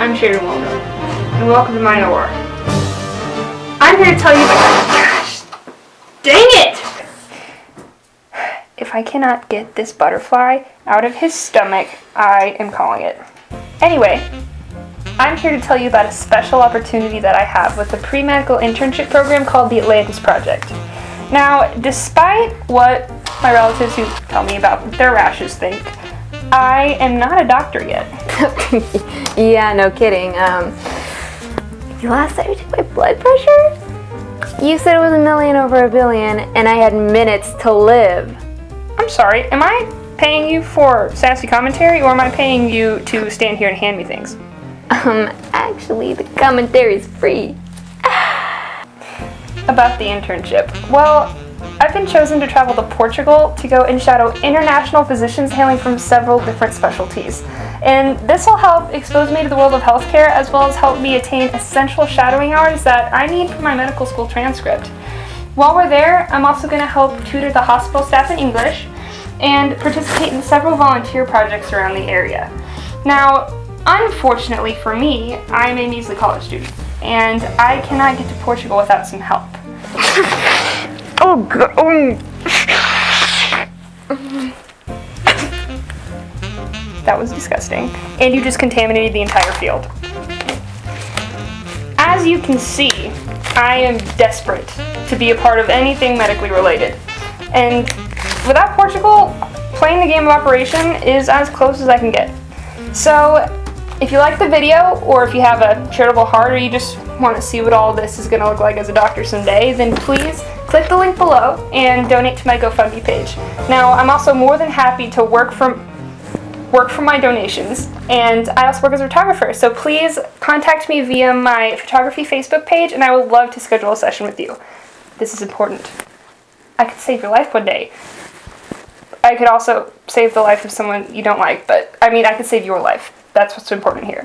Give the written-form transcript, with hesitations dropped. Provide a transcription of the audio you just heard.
I'm Shaden Waldo, and welcome to my Aurora. I'm here to tell you about... Gosh, dang it! If I cannot get this butterfly out of his stomach, I am calling it. Anyway, I'm here to tell you about a special opportunity that I have with a pre-medical internship program called the Atlantis Project. Now, despite what my relatives who tell me about their rashes think, I am not a doctor yet. Yeah, no kidding. The last time you took my blood pressure? You said it was 1,000,000/1 billion, and I had minutes to live. I'm sorry, am I paying you for sassy commentary, or am I paying you to stand here and hand me things? Actually, the commentary is free. About the internship. Well, I've been chosen to travel to Portugal to go and shadow international physicians hailing from several different specialties. And this will help expose me to the world of healthcare, as well as help me attain essential shadowing hours that I need for my medical school transcript. While we're there, I'm also going to help tutor the hospital staff in English and participate in several volunteer projects around the area. Now, unfortunately for me, I'm a measly college student, and I cannot get to Portugal without some help. Oh, God. That was disgusting. And you just contaminated the entire field. As you can see, I am desperate to be a part of anything medically related. And without Portugal, playing the game of Operation is as close as I can get. So, if you like the video, or if you have a charitable heart, or you just want to see what all this is going to look like as a doctor someday, then please click the link below and donate to my GoFundMe page. Now, I'm also more than happy to work from my donations, and I also work as a photographer, so please contact me via my photography Facebook page, and I would love to schedule a session with you. This is important. I could save your life one day. I could also save the life of someone you don't like, but I could save your life. That's what's important here.